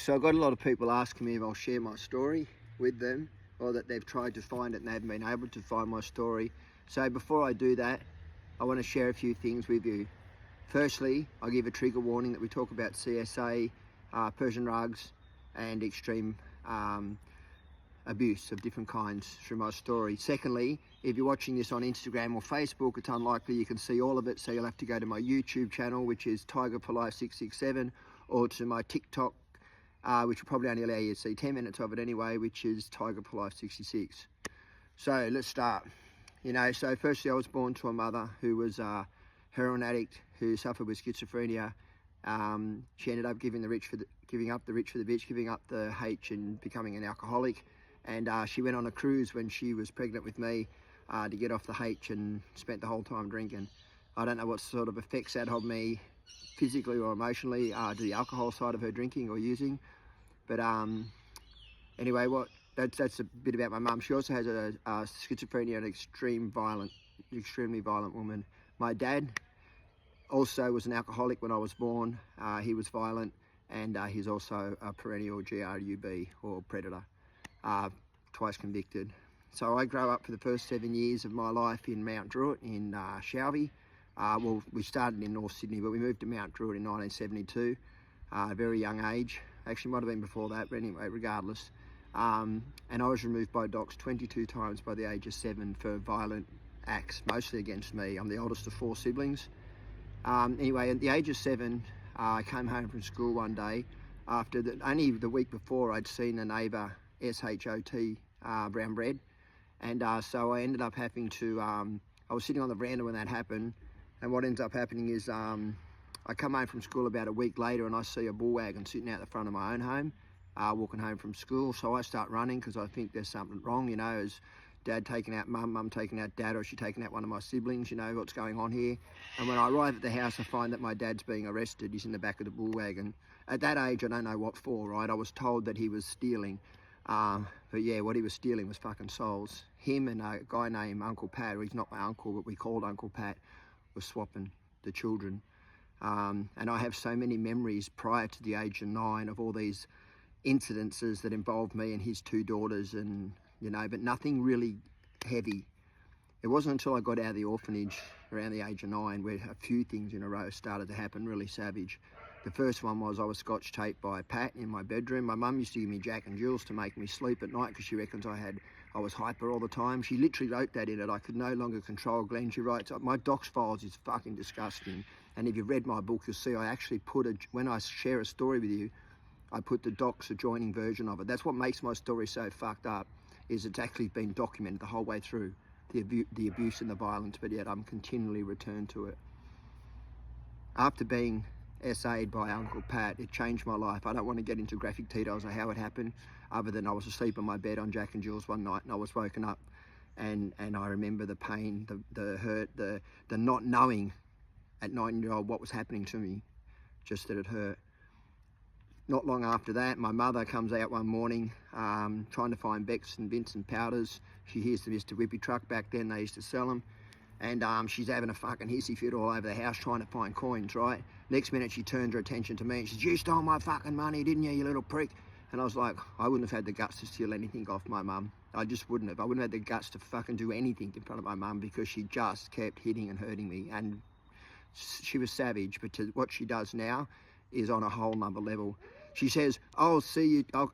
So I've got a lot of people asking me if I'll share my story with them, or that they've tried to find it and they haven't been able to find my story. So before I do that, I want to share a few things with you. Firstly, I'll give a trigger warning that we talk about CSA, Persian rugs, and extreme abuse of different kinds through my story. Secondly, if you're watching this on Instagram or Facebook, it's unlikely you can see all of it, so you'll have to go to my YouTube channel, which is Tiger for Life 667, or to my TikTok, which will probably only allow you to see 10 minutes of it anyway, which is Tiger for Life 66. So let's start. So firstly, I was born to a mother who was a heroin addict who suffered with schizophrenia. She ended up giving up the rich for the bitch, giving up the H and becoming an alcoholic. And she went on a cruise when she was pregnant with me to get off the H, and spent the whole time drinking. I don't know what sort of effects that had on me physically or emotionally, to the alcohol side of her drinking or using. But anyway, that's a bit about my mum. She also has a schizophrenia and extremely violent woman. My dad also was an alcoholic when I was born. He was violent, and he's also a perennial GRUB, or predator, twice convicted. So I grew up for the first 7 years of my life in Mount Druitt in Shelby. Well, we started in North Sydney, but we moved to Mount Druitt in 1972, a very young age. Actually, might have been before that, but anyway, regardless. And I was removed by docs 22 times by the age of 7 for violent acts, mostly against me. I'm the oldest of 4 siblings. Anyway, at the age of 7, I came home from school one day after only the week before I'd seen a neighbour SHOT brown bread. And so I ended up having to, I was sitting on the veranda when that happened, and what ends up happening is I come home from school about a week later and I see a bull wagon sitting out the front of my own home, walking home from school. So I start running because I think there's something wrong, is dad taking out mum, mum taking out dad, or is she taking out one of my siblings, what's going on here? And when I arrive at the house, I find that my dad's being arrested. He's in the back of the bull wagon. At that age, I don't know what for, right? I was told that he was stealing. But yeah, what he was stealing was fucking souls. Him and a guy named Uncle Pat, he's not my uncle, but we called Uncle Pat, was swapping the children. And I have so many memories prior to the age of 9 of all these incidences that involved me and his 2 daughters, and but nothing really heavy. It wasn't until I got out of the orphanage around the age of 9 where a few things in a row started to happen really savage. The first one was I was scotch taped by Pat in my bedroom. My mum used to give me Jack and Jills to make me sleep at night because she reckons I was hyper all the time. She literally wrote that in it. I could no longer control Glenn. She writes, my docs files is fucking disgusting. And if you've read my book, you'll see I actually put when I share a story with you, I put the docs adjoining version of it. That's what makes my story so fucked up, is it's actually been documented the whole way through, the abuse and the violence, but yet I'm continually returned to it. After being SA'd by Uncle Pat, it changed my life. I don't want to get into graphic details of how it happened, other than I was asleep in my bed on Jack and Jills one night and I was woken up, and I remember the pain, the hurt, the not knowing at 9-year-old what was happening to me, just that it hurt. Not long after that, my mother comes out one morning trying to find Bex and Vincent powders. She hears the Mr. Whippy truck. Back then they used to sell them. And she's having a fucking hissy fit all over the house trying to find coins, right? Next minute she turns her attention to me and she says, "You stole my fucking money, didn't you, you little prick?" And I was like, I wouldn't have had the guts to steal anything off my mum. I just wouldn't have. I wouldn't have had the guts to fucking do anything in front of my mum, because she just kept hitting and hurting me. And she was savage, but what she does now is on a whole nother level. She says, "I'll see you, I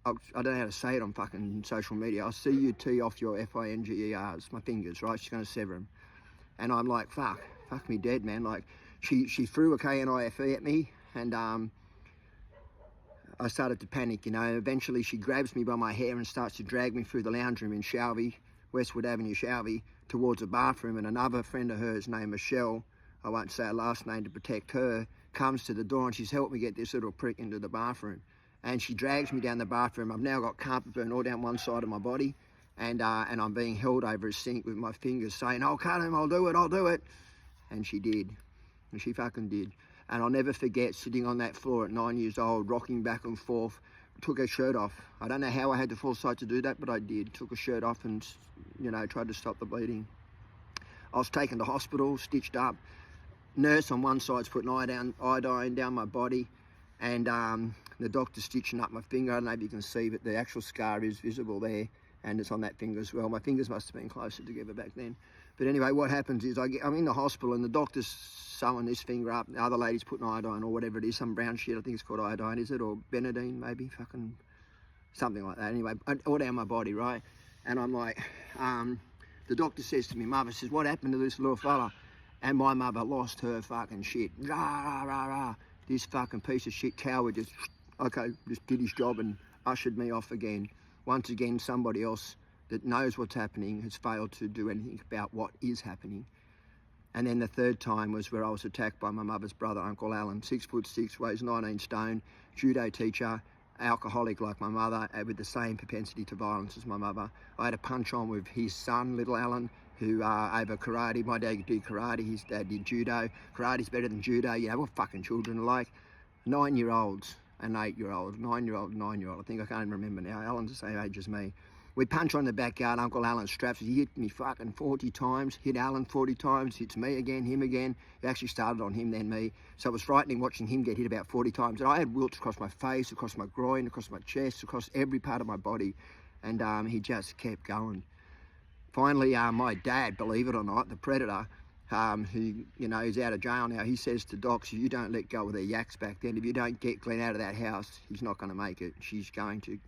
don't know how to say it on fucking social media. I'll see you tee off your FINGERs, my fingers," right? She's going to sever them. And I'm like, fuck me dead, man. Like, she threw a KNIFE at me, and I started to panic, Eventually she grabs me by my hair and starts to drag me through the lounge room in Shelby, Westwood Avenue, Shelby, towards a bathroom. And another friend of hers named Michelle, I won't say her last name to protect her, comes to the door and she's helped me get this little prick into the bathroom. And she drags me down the bathroom. I've now got carpet burn all down one side of my body, and I'm being held over a sink with my fingers saying, "I'll cut him, I'll do it." And she did. And she fucking did. And I'll never forget sitting on that floor at 9 years old, rocking back and forth, took her shirt off. I don't know how I had the foresight to do that, but I did. Took her shirt off and, tried to stop the bleeding. I was taken to hospital, stitched up. Nurse on one side's putting iodine down my body, and The doctor's stitching up my finger. I don't know if you can see, but the actual scar is visible there, and it's on that finger as well. My fingers must have been closer together back then. But anyway, what happens is I'm in the hospital and the doctor's sewing this finger up. The other lady's putting iodine or whatever it is, some brown shit. I think it's called iodine, is it? Or Benadine, maybe? Fucking something like that. Anyway, all down my body, right? And I'm like, the doctor says to me, mother, says, what happened to this little fella? And my mother lost her fucking shit. Rah, rah, rah, rah. This fucking piece of shit coward just did his job and ushered me off again. Once again, somebody else that knows what's happening has failed to do anything about what is happening. And then the third time was where I was attacked by my mother's brother, Uncle Alan, 6'6", weighs 19 stone, judo teacher, alcoholic like my mother, with the same propensity to violence as my mother. I had a punch on with his son, little Alan, who over karate. My dad did karate, his dad did judo. Karate's better than judo, you know what fucking children are like. 9-year-olds, an 8-year-old, 9-year-old, 9-year-old, I think, I can't even remember now. Alan's the same age as me. We punch on the backyard, Uncle Alan straps. He hit me fucking 40 times, hit Alan 40 times, hits me again, him again. It actually started on him, then me. So it was frightening watching him get hit about 40 times. And I had welts across my face, across my groin, across my chest, across every part of my body. And he just kept going. Finally, my dad, believe it or not, the predator, who, you know, is out of jail now, he says to docs, you don't let go of their yaks back then. If you don't get Glenn out of that house, he's not going to make it. She's going to,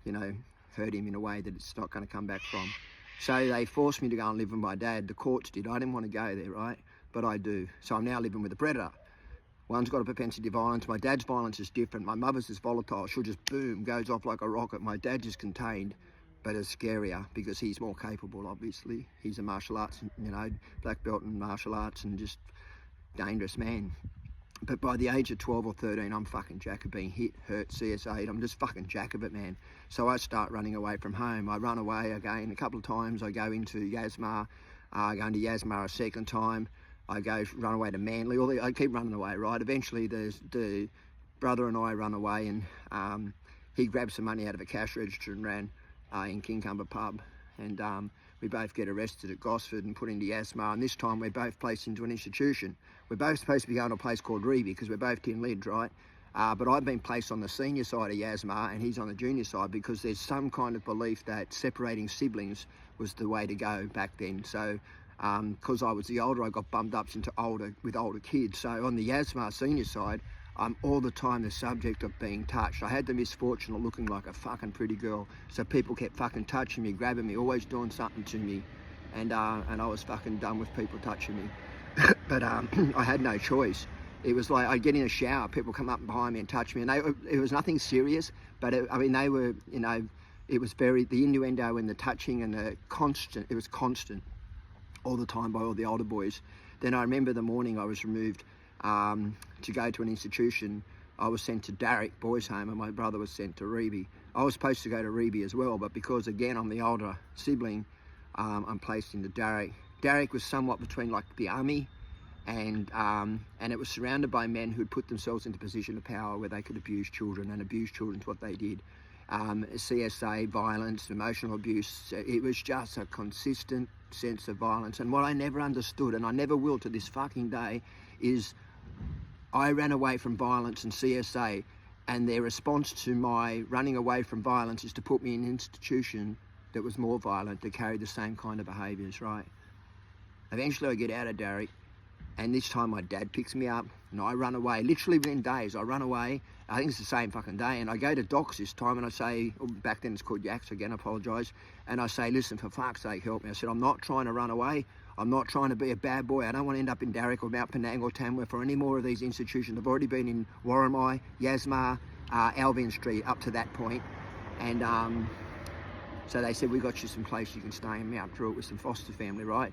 you know, hurt him in a way that it's not going to come back from. So they forced me to go and live with my dad. The courts did. I didn't want to go there, right? But I do. So I'm now living with a predator. One's got a propensity to violence. My dad's violence is different. My mother's is volatile. She'll just boom, goes off like a rocket. My dad's is contained, but it's scarier because he's more capable, obviously. He's a martial arts, you know, black belt in martial arts and just dangerous man. But by the age of 12 or 13, I'm fucking jack of being hit, hurt, CSA'd. I'm just fucking jack of it, man. So I start running away from home. I run away again a couple of times. I go into Yasmar. I go into Yasmar a second time. I go run away to Manly. I keep running away, right? Eventually, the brother and I run away, and he grabbed some money out of a cash register and ran in Kincumber pub. And we both get arrested at Gosford and put into Yasmar, and this time we're both placed into an institution. We're both supposed to be going to a place called Reeby because we're both tin lids, right? But I've been placed on the senior side of Yasmar and he's on the junior side because there's some kind of belief that separating siblings was the way to go back then. So because I was the older, I got bumped up into with older kids. So on the Yasmar senior side, I'm all the time the subject of being touched. I had the misfortune of looking like a fucking pretty girl, so people kept fucking touching me, grabbing me, always doing something to me, and I was fucking done with people touching me. But I had no choice. It was like I'd get in a shower, people come up behind me and touch me, and it was nothing serious, but I mean, they were, you know, it was the innuendo and the touching and it was constant all the time by all the older boys. Then I remember the morning I was removed to go to an institution. I was sent to Darrick Boys Home and my brother was sent to Reeby. I was supposed to go to Reeby as well, but because again I'm the older sibling, I'm placed into Darrick. Darrick was somewhat between like the army and it was surrounded by men who'd put themselves into a position of power where they could abuse children, and abuse children's what they did. CSA, violence, emotional abuse. It was just a consistent sense of violence. And what I never understood, and I never will to this fucking day, is I ran away from violence and CSA, and their response to my running away from violence is to put me in an institution that was more violent, that carried the same kind of behaviours, right? Eventually I get out of Darrick, and this time my dad picks me up and I run away. Literally within days, I run away. I think it's the same fucking day. And I go to Docs this time and I say, back then it's called Yaks again, I apologise. And I say, listen, for fuck's sake, help me. I said, I'm not trying to run away. I'm not trying to be a bad boy. I don't want to end up in Darrick or Mount Penang or Tamworth or any more of these institutions. I've already been in Warramai, Yasmar, Albion Street up to that point. And so they said, we got you some place you can stay in Mount Druitt with some foster family, right?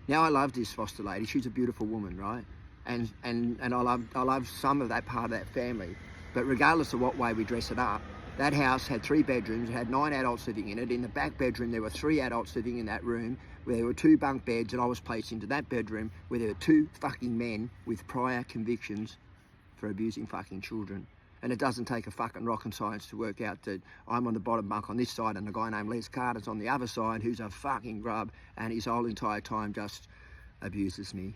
Now I love this foster lady. She's a beautiful woman, right? And I love some of that part of that family. But regardless of what way we dress it up, that house had 3 bedrooms. It had 9 adults living in it. In the back bedroom, there were 3 adults living in that room, where there were 2 bunk beds, and I was placed into that bedroom where there were 2 fucking men with prior convictions for abusing fucking children. And it doesn't take a fucking rocket science to work out that I'm on the bottom bunk on this side and a guy named Les Carter's on the other side who's a fucking grub, and his whole entire time just abuses me.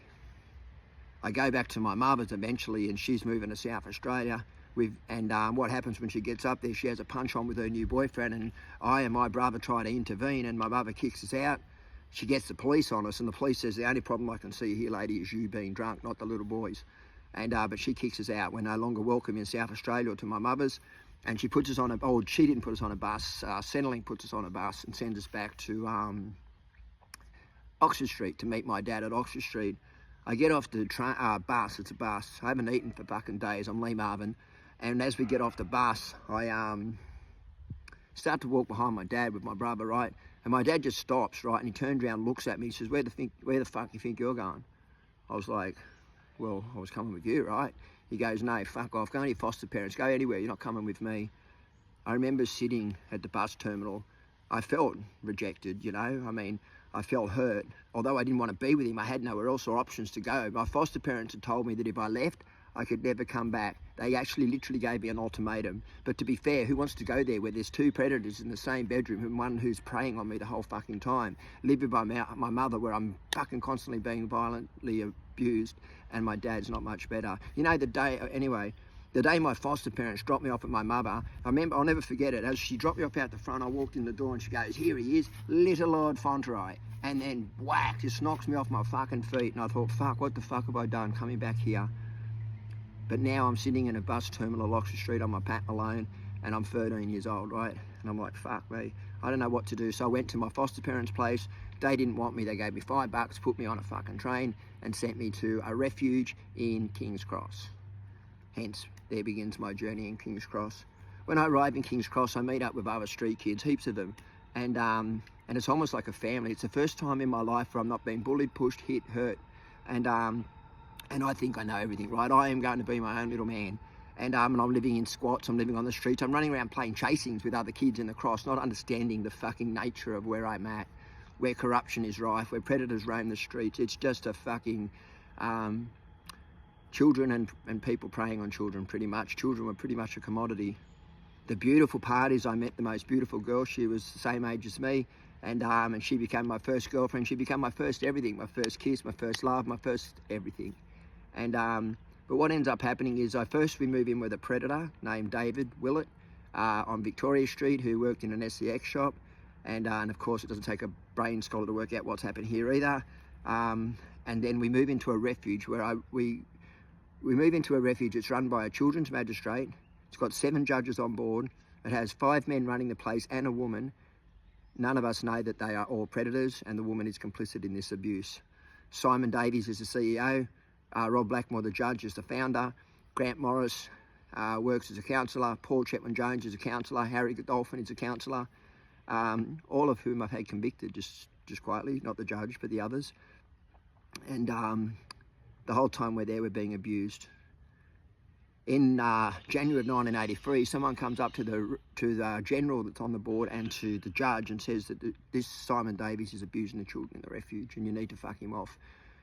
I go back to my mother's eventually, and she's moving to South Australia. What happens when she gets up there, she has a punch on with her new boyfriend, and I and my brother try to intervene, and my mother kicks us out. She gets the police on us, and the police says, the only problem I can see here, lady, is you being drunk, not the little boys. But she kicks us out. We're no longer welcome in South Australia or to my mother's. And she puts us on she didn't put us on a bus. Centrelink puts us on a bus and sends us back to Oxford Street to meet my dad at Oxford Street. I get off the bus, it's a bus. I haven't eaten for fucking days. I'm Lee Marvin. And as we get off the bus, I start to walk behind my dad with my brother, right? And my dad just stops, right? And he turns around and looks at me. He says, where the fuck you think you're going? I was like, well, I was coming with you, right? He goes, no, fuck off. Go to your foster parents. Go anywhere. You're not coming with me. I remember sitting at the bus terminal. I felt rejected, you know. I mean, I felt hurt. Although I didn't want to be with him, I had nowhere else or options to go. My foster parents had told me that if I left, I could never come back. They actually literally gave me an ultimatum. But to be fair, who wants to go there where there's two predators in the same bedroom and one who's preying on me the whole fucking time? Live with my mother where I'm fucking constantly being violently abused, and my dad's not much better. You know, the day my foster parents dropped me off at my mother, I remember, I'll never forget it, as she dropped me off out the front, I walked in the door and she goes, here he is, little Lord Fauntleroy. And then whack, just knocks me off my fucking feet. And I thought, fuck, what the fuck have I done coming back here? But now I'm sitting in a bus terminal at Oxford Street on my Pat Malone, and I'm 13 years old, right? And I'm like, fuck me, I don't know what to do. So I went to my foster parents' place. They didn't want me. They gave me $5, put me on a fucking train and sent me to a refuge in King's Cross. Hence, there begins my journey in King's Cross. When I arrive in King's Cross, I meet up with other street kids, heaps of them. And it's almost like a family. It's the first time in my life where I'm not being bullied, pushed, hit, hurt. And I think I know everything, right? I am going to be my own little man. And I'm living in squats, I'm living on the streets, I'm running around playing chasings with other kids in the cross, not understanding the fucking nature of where I'm at, where corruption is rife, where predators roam the streets. It's just a fucking children and people preying on children, pretty much. Children were pretty much a commodity. The beautiful part is I met the most beautiful girl. She was the same age as me, and she became my first girlfriend. She became my first everything, my first kiss, my first love, my first everything. And but what ends up happening is we move in with a predator named David Willett on Victoria Street, who worked in an SCX shop. And of course, it doesn't take a brain scholar to work out what's happened here either. And then we move into a refuge where we move into a refuge. It's run by a children's magistrate. It's got 7 judges on board. It has 5 men running the place and a woman. None of us know that they are all predators, and the woman is complicit in this abuse. Simon Davies is the CEO. Rob Blackmore, the judge, is the founder. Grant Morris works as a counsellor. Paul Chetwynd-Jones is a counsellor. Harry Godolphin is a counsellor. All of whom I've had convicted, just quietly, not the judge, but the others. And the whole time we're there, we're being abused. In January of 1983, someone comes up to the general that's on the board and to the judge and says that this Simon Davies is abusing the children in the refuge and you need to fuck him off.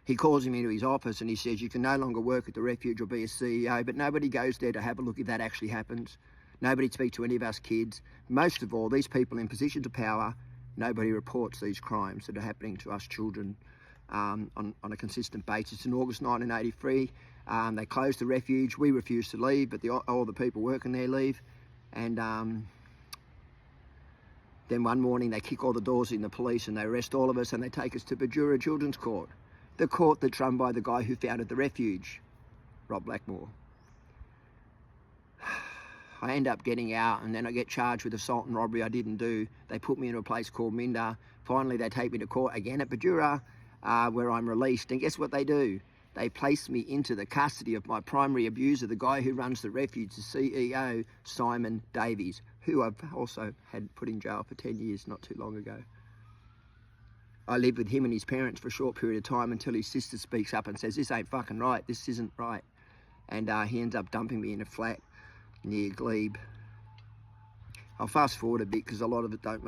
He calls him into his office and he says, you can no longer work at the refuge or be a CEO, but nobody goes there to have a look if that actually happens. Nobody speaks to any of us kids. Most of all, these people in positions of power, nobody reports these crimes that are happening to us children on a consistent basis. In August 1983, they closed the refuge. We refused to leave, but all the people working there leave. And then one morning they kick all the doors in, the police, and they arrest all of us and they take us to Bajura Children's Court, the court that's run by the guy who founded the refuge, Rob Blackmore. I end up getting out and then I get charged with assault and robbery I didn't do. They put me into a place called Minda. Finally, they take me to court again at Bajura, where I'm released. And guess what they do? They place me into the custody of my primary abuser, the guy who runs the refuge, the CEO, Simon Davies, who I've also had put in jail for 10 years not too long ago. I lived with him and his parents for a short period of time until his sister speaks up and says, this ain't fucking right, this isn't right. And he ends up dumping me in a flat near Glebe. I'll fast forward a bit because a lot of it don't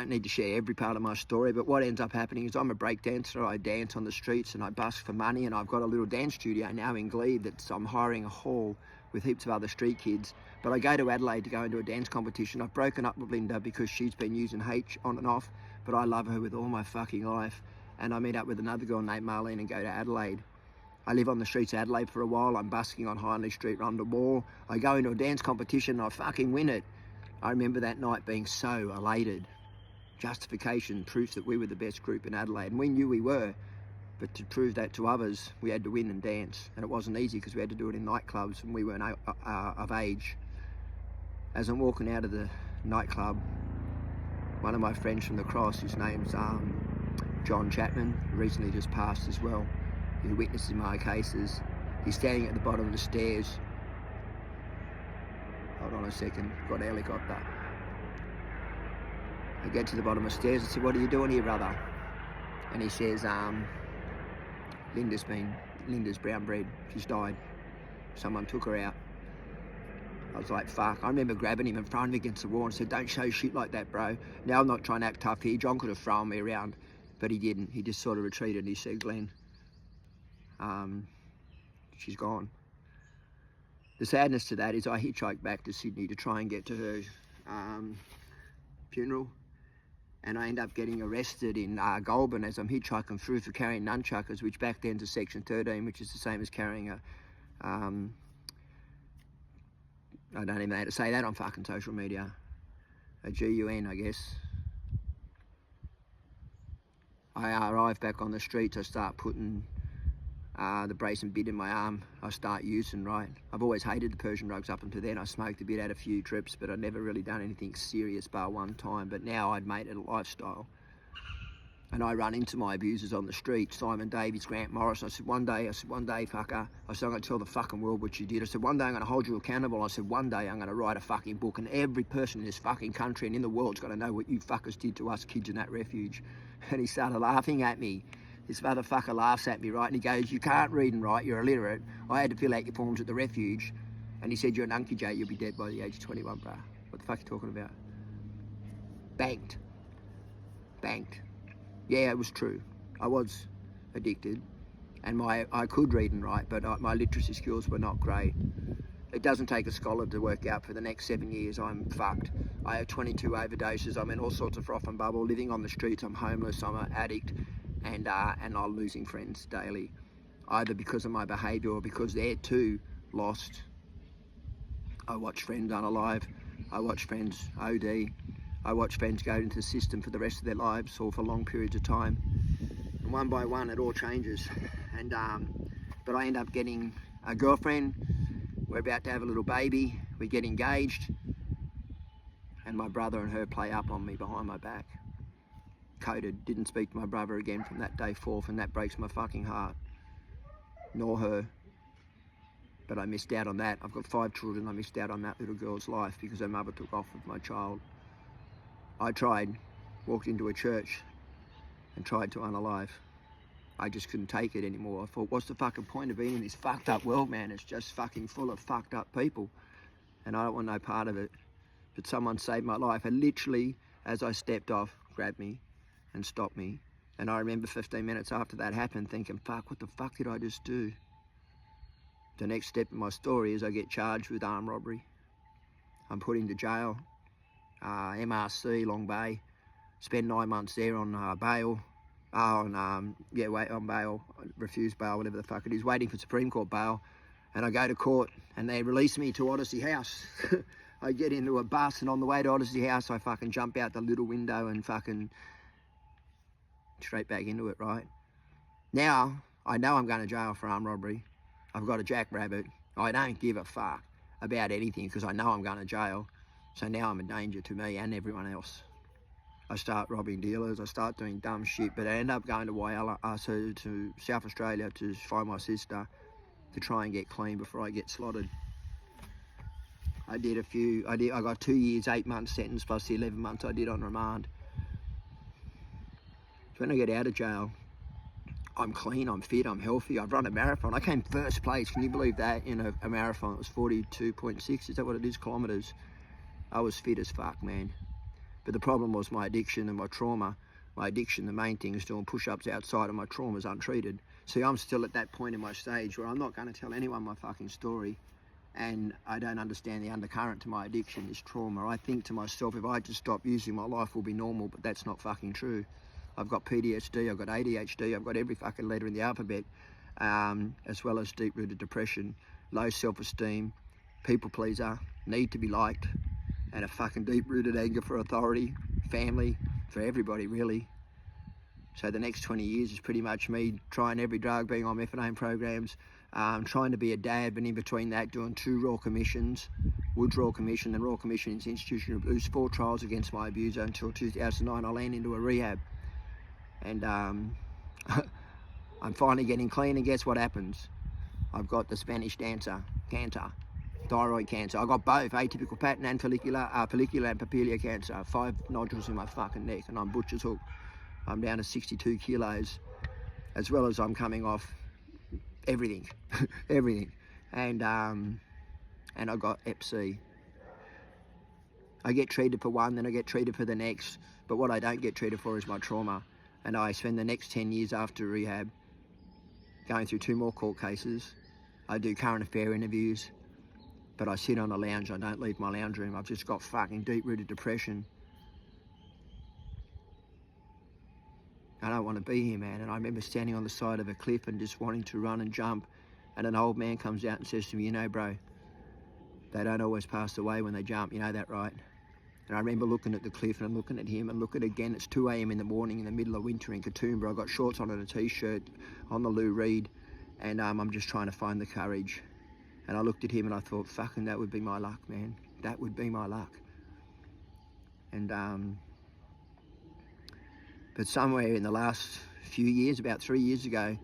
need to share every part of my story, but what ends up happening is I'm a break dancer. I dance on the streets and I busk for money, and I've got a little dance studio now in Glebe that I'm hiring a hall with heaps of other street kids. But I go to Adelaide to go into a dance competition. I've broken up with Linda because she's been using H on and off, but I love her with all my fucking life. And I meet up with another girl named Marlene and go to Adelaide. I live on the streets of Adelaide for a while. I'm busking on Hindley Street, Rundle Mall. I go into a dance competition and I fucking win it. I remember that night being so elated. Justification, proof that we were the best group in Adelaide, and we knew we were. But to prove that to others, we had to win and dance. And it wasn't easy because we had to do it in nightclubs and we weren't of age. As I'm walking out of the nightclub, one of my friends from the Cross, his name's John Chapman, recently just passed as well, who witnesses my cases, he's standing at the bottom of the stairs. Hold on a second, got a helicopter. I get to the bottom of the stairs and said, "What are you doing here, brother?" And he says, Linda's brown bread, she's died. Someone took her out. I was like, fuck. I remember grabbing him and throwing him against the wall and said, "Don't show shit like that, bro." Now I'm not trying to act tough here. John could have thrown me around, but he didn't. He just sort of retreated and he said, "Glenn, she's gone." The sadness to that is I hitchhiked back to Sydney to try and get to her funeral. And I end up getting arrested in Goulburn as I'm hitchhiking through for carrying nunchuckers, which back then is Section 13, which is the same as carrying a, I don't even know how to say that on fucking social media, a GUN, I guess. I arrive back on the streets, I start putting the brace and bit in my arm, I start using, right? I've always hated the Persian drugs up until then. I smoked a bit, had a few trips, but I'd never really done anything serious bar one time. But now I'd made it a lifestyle. And I run into my abusers on the street, Simon Davies, Grant Morris. I said, one day, fucker, I said, "I'm gonna tell the fucking world what you did." I said, "One day I'm gonna hold you accountable." I said, "One day I'm gonna write a fucking book and every person in this fucking country and in the world's gonna know what you fuckers did to us kids in that refuge." And he started laughing at me. This motherfucker laughs at me, right? And he goes, "You can't read and write, you're illiterate. I had to fill out your forms at the refuge." And he said, "You're an unkie, Jay, you'll be dead by the age of 21, bruh." What the fuck are you talking about? Banked. Yeah, it was true. I was addicted. And I could read and write, but my literacy skills were not great. It doesn't take a scholar to work out for the next 7 years I'm fucked. I have 22 overdoses, I'm in all sorts of froth and bubble, living on the streets, I'm homeless, I'm an addict. And I'm losing friends daily, either because of my behaviour or because they're too lost. I watch friends unalive, I watch friends OD, I watch friends go into the system for the rest of their lives or for long periods of time. And one by one it all changes. And but I end up getting a girlfriend, we're about to have a little baby, we get engaged, and my brother and her play up on me behind my back. Coded, didn't speak to my brother again from that day forth, and that breaks my fucking heart. Nor her. But I missed out on that. I've got 5 children, I missed out on that little girl's life because her mother took off with my child. I tried, walked into a church and tried to unalive. I just couldn't take it anymore. I thought, what's the fucking point of being in this fucked up world, man? It's just fucking full of fucked up people. And I don't want no part of it. But someone saved my life, and literally, as I stepped off, grabbed me and stopped me. And I remember 15 minutes after that happened thinking, fuck, what the fuck did I just do? The next step in my story is I get charged with armed robbery. I'm put into jail, MRC, Long Bay, spend 9 months there on bail, on bail, refused bail, whatever the fuck it is, waiting for Supreme Court bail. And I go to court and they release me to Odyssey House. I get into a bus and on the way to Odyssey House, I fucking jump out the little window and fucking straight back into it, right? Now, I know I'm going to jail for armed robbery. I've got a jackrabbit. I don't give a fuck about anything because I know I'm going to jail. So now I'm a danger to me and everyone else. I start robbing dealers, I start doing dumb shit, but I end up going to Whyalla, to South Australia to find my sister to try and get clean before I get slotted. I got 2 years, 8 months sentence plus the 11 months I did on remand. So when I get out of jail, I'm clean, I'm fit, I'm healthy. I've run a marathon. I came first place, can you believe that, in a marathon? It was 42.6, is that what it is, kilometres? I was fit as fuck, man. But the problem was my addiction and my trauma. My addiction, the main thing, is doing push-ups outside of my traumas untreated. See, I'm still at that point in my stage where I'm not going to tell anyone my fucking story, and I don't understand the undercurrent to my addiction, this trauma. I think to myself, if I just stop using, my life will be normal, but that's not fucking true. I've got PTSD, I've got ADHD, I've got every fucking letter in the alphabet. as well as deep-rooted depression, low self-esteem, people pleaser, need to be liked, and a fucking deep-rooted anger for authority, family, for everybody really. So the next 20 years is pretty much me trying every drug, being on methadone programs, trying to be a dad, but in between that doing 2 Royal Commissions, Woods Royal Commission and Royal Commission into Institutional Abuse, 4 trials against my abuser until 2009 I land into a rehab. And I'm finally getting clean, and guess what happens? I've got the Spanish cancer, thyroid cancer. I got both, atypical pattern and follicular and papilla cancer. 5 nodules in my fucking neck, and I'm butcher's hook. I'm down to 62 kilos, as well as I'm coming off everything, everything. And I got Hep C. I get treated for one, then I get treated for the next, but what I don't get treated for is my trauma. And I spend the next 10 years after rehab going through 2 more court cases. I do current affair interviews, but I sit on a lounge. I don't leave my lounge room. I've just got fucking deep-rooted depression. I don't want to be here, man. And I remember standing on the side of a cliff and just wanting to run and jump, and an old man comes out and says to me, you know, bro, they don't always pass away when they jump, you know that, right? And I remember looking at the cliff, and I'm looking at him, and looking again. It's 2 a.m. in the morning in the middle of winter in Katoomba. I got shorts on and a t-shirt on the Lou Reed, and I'm just trying to find the courage. And I looked at him and I thought, fucking, that would be my luck, man. That would be my luck. And but somewhere in the last few years, about 3 years ago,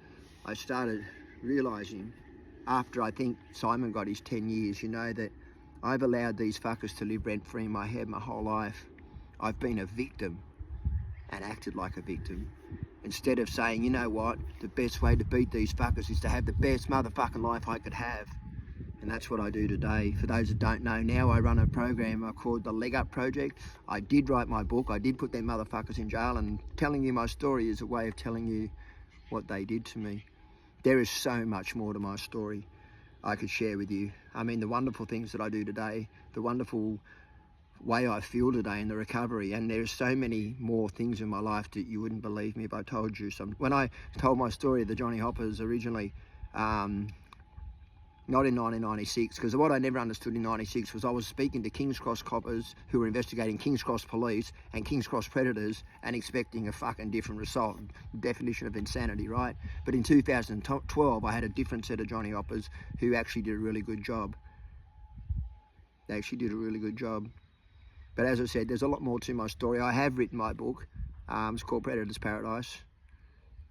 I started realising, after I think Simon got his 10 years, you know, that I've allowed these fuckers to live rent-free in my head my whole life. I've been a victim and acted like a victim. Instead of saying, you know what, the best way to beat these fuckers is to have the best motherfucking life I could have. And that's what I do today. For those that don't know, now I run a program called the Leg Up Project. I did write my book. I did put them motherfuckers in jail, and telling you my story is a way of telling you what they did to me. There is so much more to my story I could share with you. I mean, the wonderful things that I do today, the wonderful way I feel today in the recovery, and there's so many more things in my life that you wouldn't believe me if I told you some. When I told my story of the Johnny Hoppers originally, not in 1996, because what I never understood in 96 was I was speaking to King's Cross coppers who were investigating King's Cross police and King's Cross predators and expecting a fucking different result, definition of insanity, right? But in 2012, I had a different set of Johnny Hoppers who actually did a really good job. They actually did a really good job. But as I said, there's a lot more to my story. I have written my book. It's called Predator's Paradise.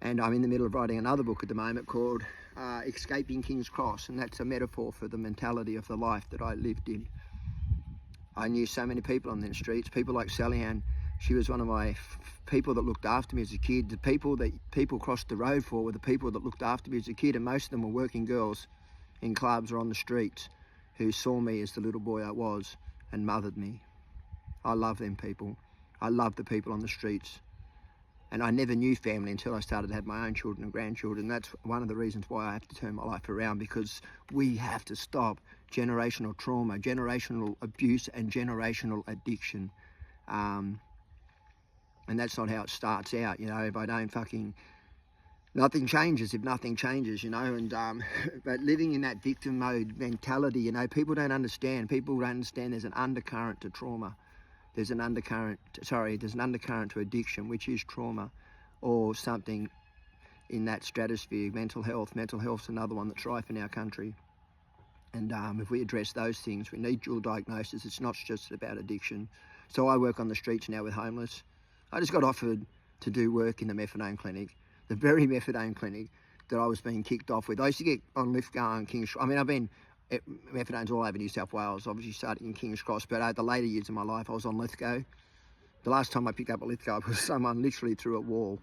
And I'm in the middle of writing another book at the moment called Escaping King's Cross, and that's a metaphor for the mentality of the life that I lived in. I knew so many people on the streets, people like Sally Ann. She was one of my people that looked after me as a kid. The people that people crossed the road for were the people that looked after me as a kid, and most of them were working girls in clubs or on the streets who saw me as the little boy I was and mothered me. I love them people. I love the people on the streets. And I never knew family until I started to have my own children and grandchildren. That's one of the reasons why I have to turn my life around, because we have to stop generational trauma, generational abuse and generational addiction. And that's not how it starts out, you know, if I don't fucking... Nothing changes if nothing changes, you know, and but living in that victim mode mentality, you know, people don't understand. People don't understand there's an undercurrent to trauma. There's an undercurrent to addiction, which is trauma, or something in that stratosphere. Mental health's another one that's rife in our country. And if we address those things, we need dual diagnosis. It's not just about addiction. So I work on the streets now with homeless. I just got offered to do work in the methadone clinic, the very methadone clinic that I was being kicked off with. I used to get on Lithgow and King's Cross. I mean, I've been methadone's all over New South Wales, obviously starting in King's Cross, but the later years of my life I was on Lithgow. The last time I picked up a Lithgow was someone literally threw a wall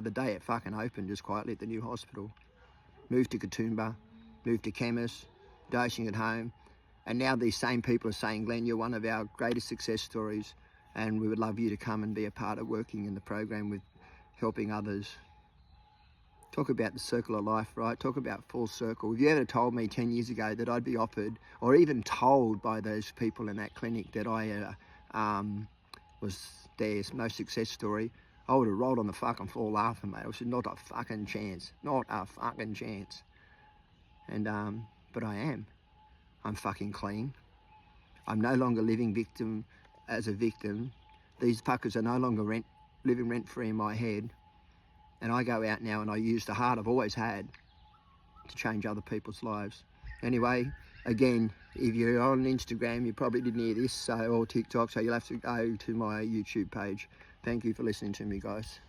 the day it fucking opened, just quietly at the new hospital. Moved to Katoomba, moved to Chemist, dosing at home, and now these same people are saying, Glenn, you're one of our greatest success stories, and we would love you to come and be a part of working in the program with helping others. Talk about the circle of life, right? Talk about full circle. If you ever told me 10 years ago that I'd be offered, or even told by those people in that clinic that I was their most success story, I would have rolled on the fucking floor laughing, mate. I said, not a fucking chance. Not a fucking chance. And, but I am. I'm fucking clean. I'm no longer living victim as a victim. These fuckers are no longer living rent-free in my head. And I go out now and I use the heart I've always had to change other people's lives. Anyway, again, if you're on Instagram, you probably didn't hear this, or TikTok, so you'll have to go to my YouTube page. Thank you for listening to me, guys.